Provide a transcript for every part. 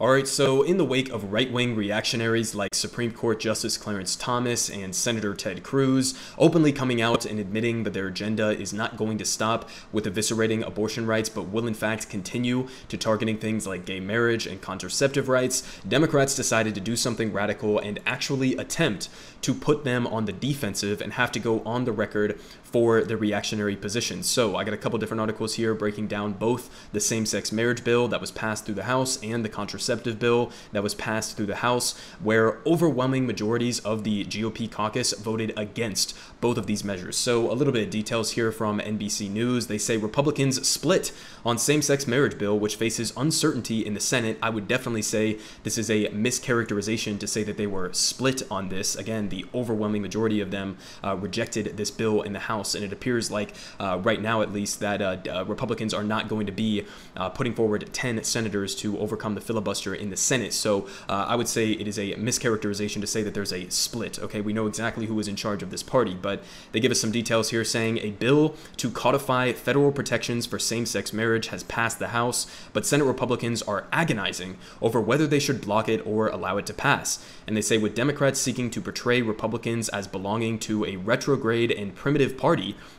All right, so in the wake of right-wing reactionaries like Supreme Court Justice Clarence Thomas and Senator Ted Cruz openly coming out and admitting that their agenda is not going to stop with eviscerating abortion rights, but will in fact continue to targeting things like gay marriage and contraceptive rights, Democrats decided to do something radical and actually attempt to put them on the defensive and have to go on the record for the reactionary positions. So I got a couple different articles here breaking down both the same-sex marriage bill that was passed through the House and the contraceptive bill that was passed through the House, where overwhelming majorities of the GOP caucus voted against both of these measures. So a little bit of details here from NBC News. They say Republicans split on same-sex marriage bill, which faces uncertainty in the Senate. I would definitely say this is a mischaracterization to say that they were split on this. Again, the overwhelming majority of them rejected this bill in the House. And it appears like right now, at least, that Republicans are not going to be putting forward 10 senators to overcome the filibuster in the Senate. So I would say it is a mischaracterization to say that there's a split. Okay, we know exactly who is in charge of this party, but they give us some details here saying a bill to codify federal protections for same-sex marriage has passed the House, but Senate Republicans are agonizing over whether they should block it or allow it to pass. And they say with Democrats seeking to portray Republicans as belonging to a retrograde and primitive party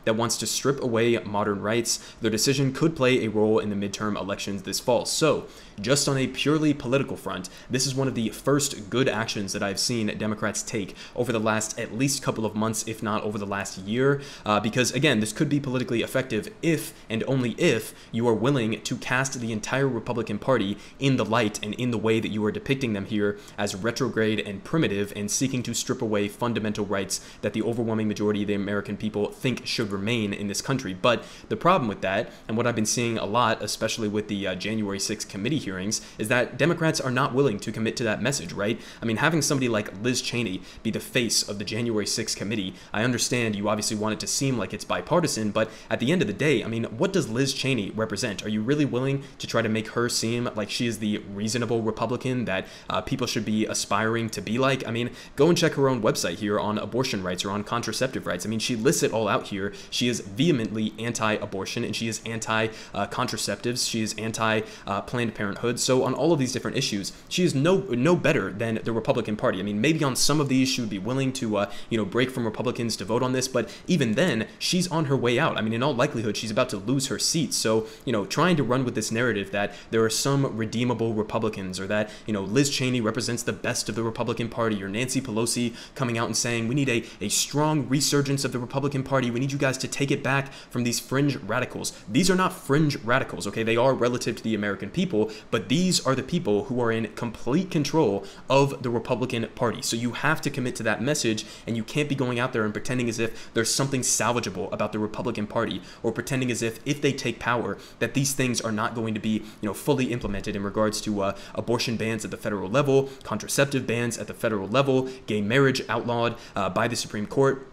that wants to strip away modern rights, their decision could play a role in the midterm elections this fall. So just on a purely political front, this is one of the first good actions that I've seen Democrats take over the last at least couple of months, if not over the last year, because again, this could be politically effective if and only if you are willing to cast the entire Republican Party in the light and in the way that you are depicting them here as retrograde and primitive and seeking to strip away fundamental rights that the overwhelming majority of the American people think should remain in this country. But the problem with that, and what I've been seeing a lot, especially with the January 6th committee hearings, is that Democrats are not willing to commit to that message, right? I mean, having somebody like Liz Cheney be the face of the January 6th committee, I understand you obviously want it to seem like it's bipartisan, but at the end of the day, I mean, what does Liz Cheney represent? Are you really willing to try to make her seem like she is the reasonable Republican that people should be aspiring to be like? I mean, go and check her own website here on abortion rights or on contraceptive rights. I mean, she lists it all out here. She is vehemently anti-abortion and she is anti-contraceptives. She is anti-Planned Parenthood. So on all of these different issues, she is no better than the Republican Party. I mean, maybe on some of these she would be willing to break from Republicans to vote on this, but even then, she's on her way out. I mean, in all likelihood, she's about to lose her seat. So, trying to run with this narrative that there are some redeemable Republicans or that, Liz Cheney represents the best of the Republican Party, or Nancy Pelosi coming out and saying we need a strong resurgence of the Republican Party. We need you guys to take it back from these fringe radicals. These are not fringe radicals, okay? They are relative to the American people, but these are the people who are in complete control of the Republican Party. So you have to commit to that message, and you can't be going out there and pretending as if there's something salvageable about the Republican Party, or pretending as if they take power, that these things are not going to be, fully implemented in regards to abortion bans at the federal level, contraceptive bans at the federal level, gay marriage outlawed by the Supreme Court.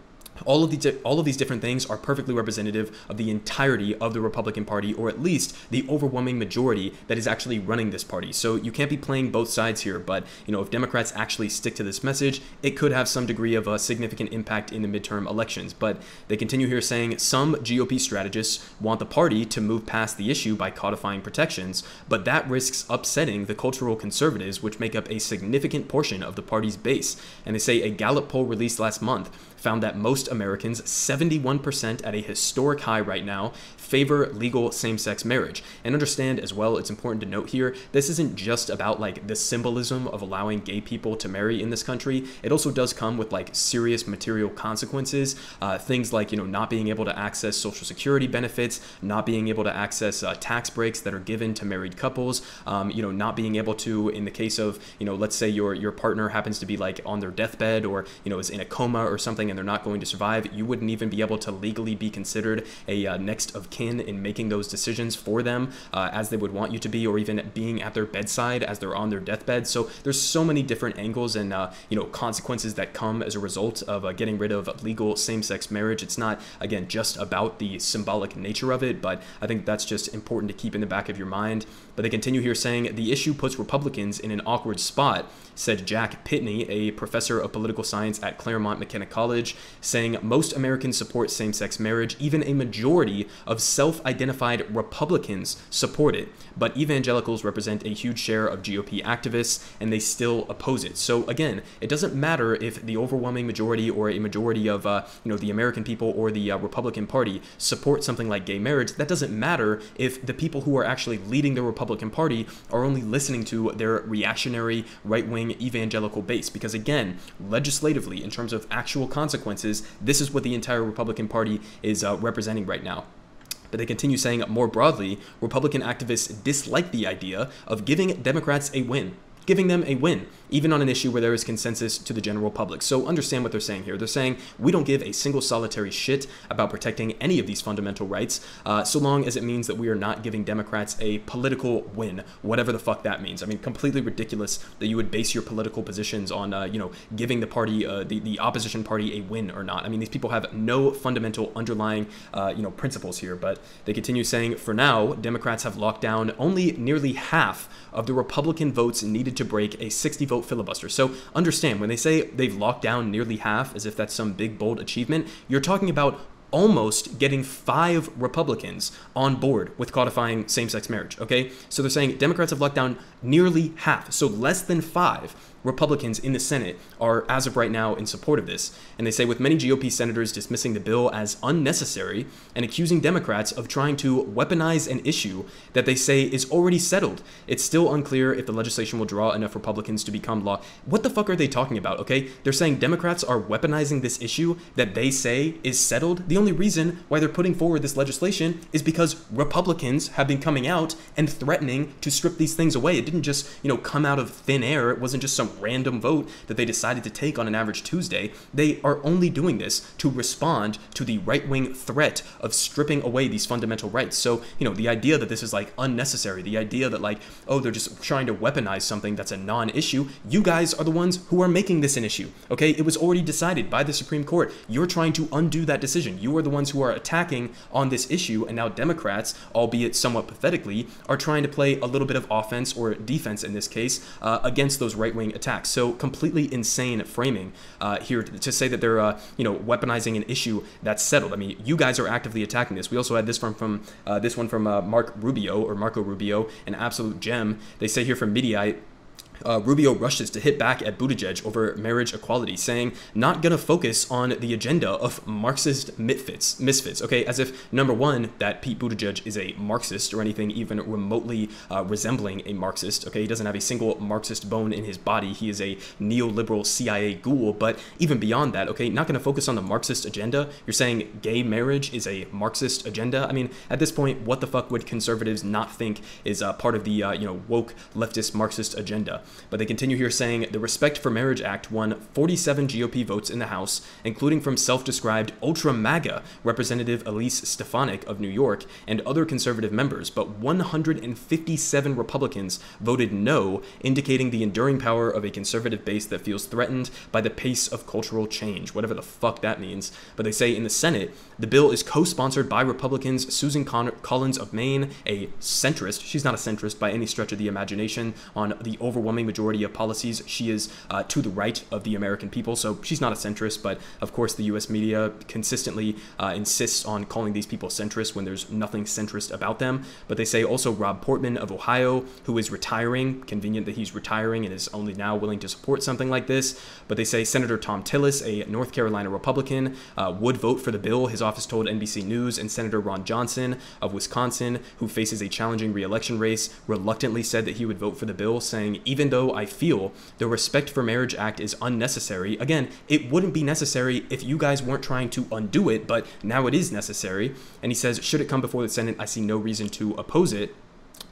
All of these different things are perfectly representative of the entirety of the Republican Party, or at least the overwhelming majority that is actually running this party. So you can't be playing both sides here, but if Democrats actually stick to this message, it could have some degree of a significant impact in the midterm elections. But they continue here saying some GOP strategists want the party to move past the issue by codifying protections, but that risks upsetting the cultural conservatives, which make up a significant portion of the party's base. And they say a Gallup poll released last month found that most Americans, 71% at a historic high right now, favor legal same-sex marriage. And understand as well, it's important to note here, this isn't just about like the symbolism of allowing gay people to marry in this country. It also does come with like serious material consequences, things like, not being able to access Social Security benefits, not being able to access tax breaks that are given to married couples, not being able to, in the case of, let's say your partner happens to be like on their deathbed or, is in a coma or something and they're not going to survive, you wouldn't even be able to legally be considered a next of kin in making those decisions for them as they would want you to be, or even being at their bedside as they're on their deathbed. So there's so many different angles and consequences that come as a result of getting rid of legal same-sex marriage. It's not, again, just about the symbolic nature of it, but I think that's just important to keep in the back of your mind. But they continue here saying the issue puts Republicans in an awkward spot, said Jack Pitney, a professor of political science at Claremont McKenna College College, saying most Americans support same-sex marriage. Even a majority of self-identified Republicans support it, but evangelicals represent a huge share of GOP activists, and they still oppose it. So again, it doesn't matter if the overwhelming majority or a majority of the American people or the Republican Party support something like gay marriage. That doesn't matter if the people who are actually leading the Republican Party are only listening to their reactionary right-wing evangelical base, because again, legislatively, in terms of actual consequences, this is what the entire Republican Party is representing right now. But they continue saying, more broadly, Republican activists dislike the idea of giving Democrats a win. Giving them a win, even on an issue where there is consensus to the general public. So understand what they're saying here. They're saying we don't give a single solitary shit about protecting any of these fundamental rights, so long as it means that we are not giving Democrats a political win, whatever the fuck that means. I mean, completely ridiculous that you would base your political positions on, giving the party, the opposition party, a win or not. I mean, these people have no fundamental underlying, principles here. But they continue saying, for now, Democrats have locked down only nearly half of the Republican votes needed to break a 60-vote filibuster. So understand, when they say they've locked down nearly half, as if that's some big, bold achievement, you're talking about almost getting 5 Republicans on board with codifying same-sex marriage, okay? So they're saying Democrats have locked down nearly half, so less than 5 Republicans in the Senate are, as of right now, in support of this. And they say with many GOP senators dismissing the bill as unnecessary and accusing Democrats of trying to weaponize an issue that they say is already settled, it's still unclear if the legislation will draw enough Republicans to become law. What the fuck are they talking about, okay? They're saying Democrats are weaponizing this issue that they say is settled. The only reason why they're putting forward this legislation is because Republicans have been coming out and threatening to strip these things away. It didn't just, come out of thin air. It wasn't just some random vote that they decided to take on an average Tuesday. They are only doing this to respond to the right-wing threat of stripping away these fundamental rights. So, the idea that this is like unnecessary, the idea that like, oh, they're just trying to weaponize something that's a non-issue, you guys are the ones who are making this an issue, okay? It was already decided by the Supreme Court. You're trying to undo that decision. You are the ones who are attacking on this issue, and now Democrats, albeit somewhat pathetically, are trying to play a little bit of offense or defense in this case against those right-wing attacks. So completely insane framing here to say that they're weaponizing an issue that's settled. I mean, you guys are actively attacking this. We also had this one from Marco Rubio, an absolute gem. They say here from Mediaite, Rubio rushes to hit back at Buttigieg over marriage equality, saying, not gonna focus on the agenda of Marxist misfits, okay? As if, number one, that Pete Buttigieg is a Marxist or anything even remotely resembling a Marxist, okay? He doesn't have a single Marxist bone in his body. He is a neoliberal CIA ghoul, but even beyond that, okay, not gonna focus on the Marxist agenda. You're saying gay marriage is a Marxist agenda? I mean, at this point, what the fuck would conservatives not think is part of the, woke leftist Marxist agenda? But they continue here saying the Respect for Marriage Act won 47 GOP votes in the House, including from self-described ultra-MAGA Representative Elise Stefanik of New York and other conservative members, but 157 Republicans voted no, indicating the enduring power of a conservative base that feels threatened by the pace of cultural change, whatever the fuck that means. But they say in the Senate, the bill is co-sponsored by Republicans Susan Collins of Maine, a centrist. She's not a centrist by any stretch of the imagination on the overwhelming majority of policies. She is to the right of the American people, so she's not a centrist, but of course the US media consistently insists on calling these people centrist when there's nothing centrist about them. But they say also Rob Portman of Ohio, who is retiring, convenient that he's retiring and is only now willing to support something like this. But they say Senator Tom Tillis, a North Carolina Republican, would vote for the bill, his office told NBC News, and Senator Ron Johnson of Wisconsin, who faces a challenging re-election race, reluctantly said that he would vote for the bill, saying, even though I feel the Respect for Marriage Act is unnecessary, again, it wouldn't be necessary if you guys weren't trying to undo it, but now it is necessary. And he says, should it come before the Senate, I see no reason to oppose it.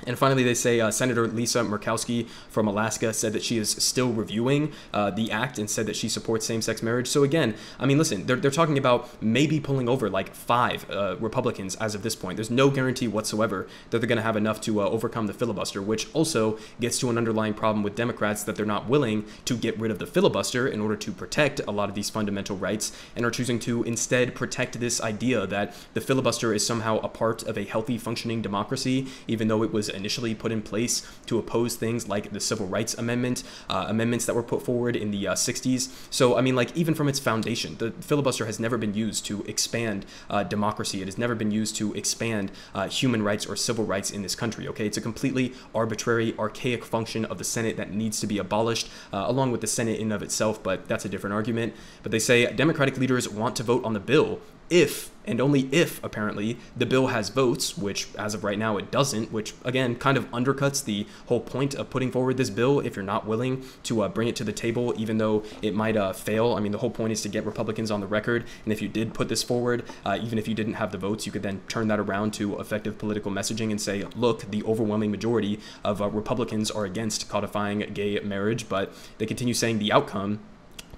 And finally, they say Senator Lisa Murkowski from Alaska said that she is still reviewing the act and said that she supports same-sex marriage. So again, I mean, listen, they're talking about maybe pulling over like 5 Republicans as of this point. There's no guarantee whatsoever that they're going to have enough to overcome the filibuster, which also gets to an underlying problem with Democrats that they're not willing to get rid of the filibuster in order to protect a lot of these fundamental rights, and are choosing to instead protect this idea that the filibuster is somehow a part of a healthy, functioning democracy, even though it it was initially put in place to oppose things like the Civil Rights Amendment, amendments that were put forward in the 60s. So, I mean, like, even from its foundation, the filibuster has never been used to expand democracy. It has never been used to expand human rights or civil rights in this country, okay? It's a completely arbitrary, archaic function of the Senate that needs to be abolished, along with the Senate in and of itself, but that's a different argument. But they say Democratic leaders want to vote on the bill if, and only if, apparently, the bill has votes, which as of right now it doesn't, which again kind of undercuts the whole point of putting forward this bill if you're not willing to bring it to the table, even though it might fail. I mean, the whole point is to get Republicans on the record, and if you did put this forward, even if you didn't have the votes, you could then turn that around to effective political messaging and say, look, the overwhelming majority of Republicans are against codifying gay marriage, but they continue saying the outcome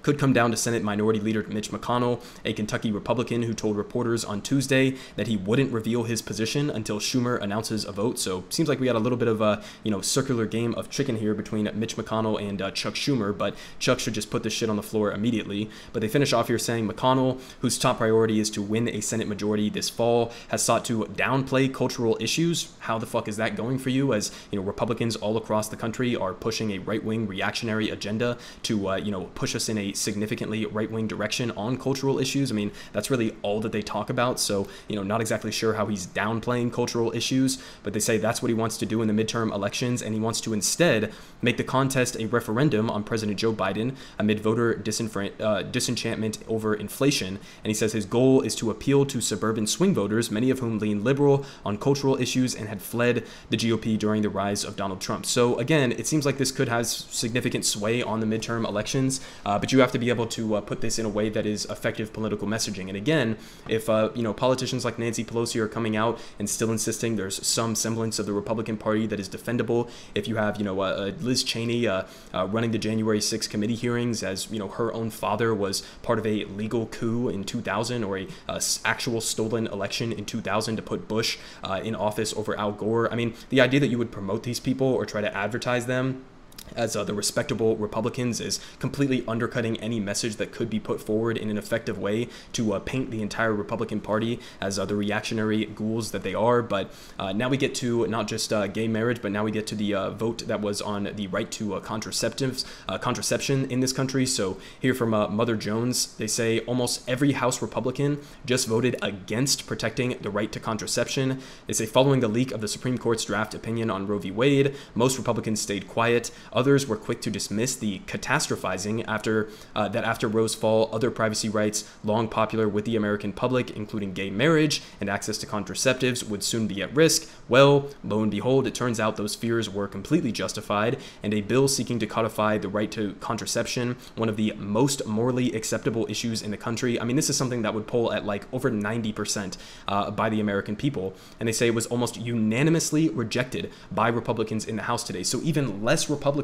could come down to Senate Minority Leader Mitch McConnell, a Kentucky Republican who told reporters on Tuesday that he wouldn't reveal his position until Schumer announces a vote. So seems like we got a little bit of a, circular game of chicken here between Mitch McConnell and Chuck Schumer, but Chuck should just put this shit on the floor immediately. But they finish off here saying McConnell, whose top priority is to win a Senate majority this fall, has sought to downplay cultural issues. How the fuck is that going for you? As Republicans all across the country are pushing a right-wing reactionary agenda to push us in a significantly right-wing direction on cultural issues. I mean, that's really all that they talk about. So, not exactly sure how he's downplaying cultural issues, but they say that's what he wants to do in the midterm elections, and he wants to instead make the contest a referendum on President Joe Biden amid voter disenchantment over inflation. And he says his goal is to appeal to suburban swing voters, many of whom lean liberal on cultural issues and had fled the GOP during the rise of Donald Trump. So again, it seems like this could have significant sway on the midterm elections, but you have to be able to put this in a way that is effective political messaging. And again, if politicians like Nancy Pelosi are coming out and still insisting there's some semblance of the Republican Party that is defendable, if you have Liz Cheney running the January 6th committee hearings as her own father was part of a legal coup in 2000 or a actual stolen election in 2000 to put Bush in office over Al Gore. I mean, the idea that you would promote these people or try to advertise them as the respectable Republicans is completely undercutting any message that could be put forward in an effective way to paint the entire Republican Party as the reactionary ghouls that they are. But now we get to not just gay marriage, but now we get to the vote that was on the right to contraception in this country. So here from Mother Jones, they say almost every House Republican just voted against protecting the right to contraception. They say following the leak of the Supreme Court's draft opinion on Roe v. Wade, most Republicans stayed quiet. Others were quick to dismiss the catastrophizing after Roe's fall, other privacy rights long popular with the American public, including gay marriage and access to contraceptives, would soon be at risk. Well, lo and behold, it turns out those fears were completely justified, and a bill seeking to codify the right to contraception, one of the most morally acceptable issues in the country. I mean, this is something that would poll at like over 90% by the American people, and they say it was almost unanimously rejected by Republicans in the House today. So even less Republicans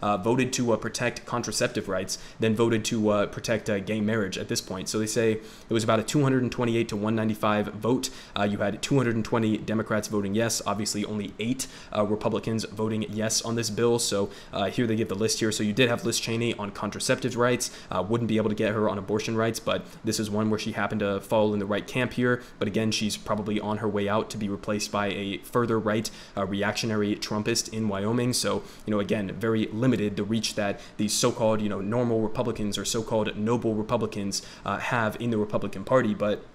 voted to protect contraceptive rights than voted to protect gay marriage at this point. So they say it was about a 228 to 195 vote. You had 220 Democrats voting yes, obviously only 8 Republicans voting yes on this bill. So here they give the list here. So you did have Liz Cheney on contraceptive rights, wouldn't be able to get her on abortion rights, but this is one where she happened to fall in the right camp here. But again, she's probably on her way out to be replaced by a further right reactionary Trumpist in Wyoming. So, again, very limited the reach that these so-called, normal Republicans or so-called noble Republicans have in the Republican Party. But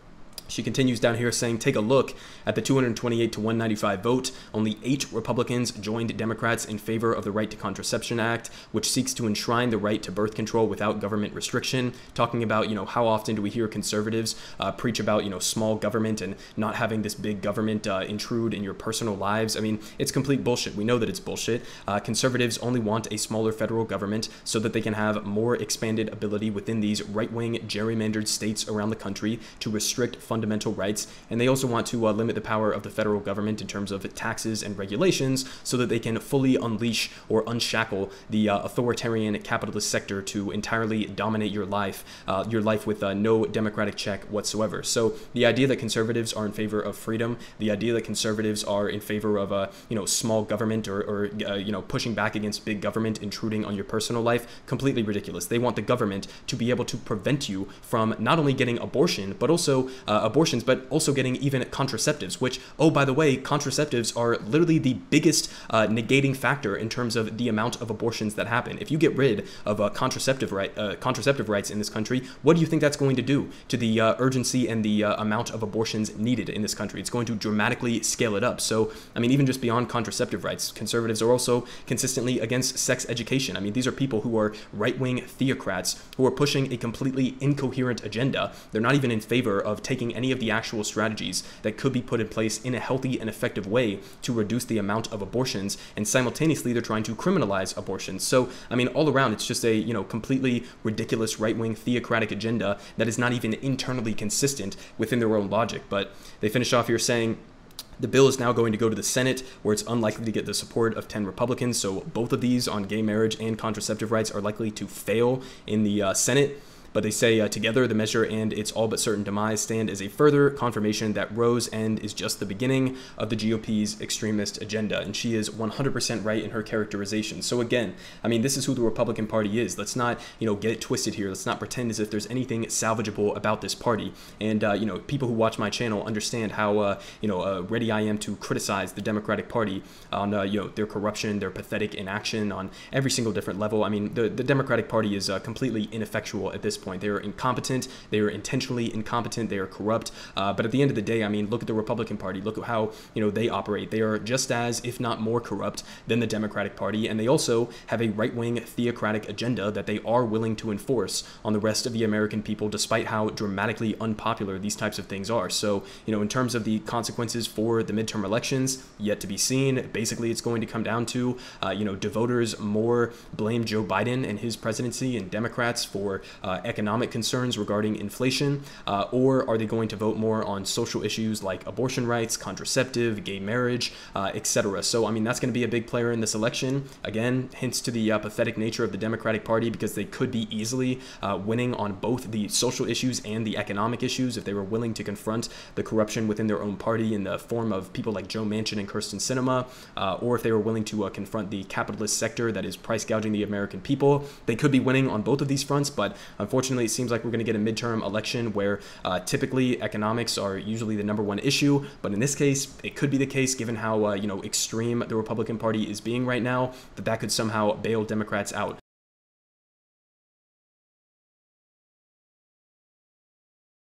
she continues down here saying, take a look at the 228 to 195 vote. Only 8 Republicans joined Democrats in favor of the Right to Contraception Act, which seeks to enshrine the right to birth control without government restriction. Talking about, how often do we hear conservatives preach about, small government and not having this big government intrude in your personal lives? I mean, it's complete bullshit. We know that it's bullshit. Conservatives only want a smaller federal government so that they can have more expanded ability within these right-wing gerrymandered states around the country to restrict fundamental rights, and they also want to limit the power of the federal government in terms of taxes and regulations so that they can fully unleash or unshackle the authoritarian capitalist sector to entirely dominate your life with no democratic check whatsoever. So the idea that conservatives are in favor of freedom, the idea that conservatives are in favor of small government or pushing back against big government intruding on your personal life, completely ridiculous. They want the government to be able to prevent you from not only getting abortion but also abortions, but also getting even contraceptives, which, oh, by the way, contraceptives are literally the biggest negating factor in terms of the amount of abortions that happen. If you get rid of contraceptive rights in this country, what do you think that's going to do to the urgency and the amount of abortions needed in this country? It's going to dramatically scale it up. So, I mean, even just beyond contraceptive rights, conservatives are also consistently against sex education. I mean, these are people who are right-wing theocrats who are pushing a completely incoherent agenda. They're not even in favor of taking any of the actual strategies that could be put in place in a healthy and effective way to reduce the amount of abortions, and simultaneously they're trying to criminalize abortions. So, I mean, all around, it's just a, completely ridiculous right-wing theocratic agenda that is not even internally consistent within their own logic. But they finish off here saying, the bill is now going to go to the Senate, where it's unlikely to get the support of 10 Republicans. So both of these on gay marriage and contraceptive rights are likely to fail in the Senate. But they say together, the measure and its all but certain demise stand as a further confirmation that Roe's end is just the beginning of the GOP's extremist agenda. And she is 100% right in her characterization. So again, I mean, this is who the Republican Party is. Let's not, get it twisted here. Let's not pretend as if there's anything salvageable about this party. And, people who watch my channel understand how, ready I am to criticize the Democratic Party on, their corruption, their pathetic inaction on every single different level. I mean, the Democratic Party is completely ineffectual at this point. They are incompetent. They are intentionally incompetent. They are corrupt. But at the end of the day, I mean, look at the Republican Party. Look at how, they operate. They are just as, if not more corrupt than the Democratic Party. And they also have a right-wing theocratic agenda that they are willing to enforce on the rest of the American people, despite how dramatically unpopular these types of things are. So, in terms of the consequences for the midterm elections, yet to be seen. Basically, it's going to come down to, do voters more blame Joe Biden and his presidency and Democrats for economic concerns regarding inflation, or are they going to vote more on social issues like abortion rights, contraceptive, gay marriage, etc.? So, I mean, that's going to be a big player in this election. Again, hints to the pathetic nature of the Democratic Party, because they could be easily winning on both the social issues and the economic issues if they were willing to confront the corruption within their own party in the form of people like Joe Manchin and Kyrsten Sinema, or if they were willing to confront the capitalist sector that is price gouging the American people. They could be winning on both of these fronts, but unfortunately, it seems like we're going to get a midterm election where typically economics are usually the #1 issue. But in this case, it could be the case, given how extreme the Republican Party is being right now, that could somehow bail Democrats out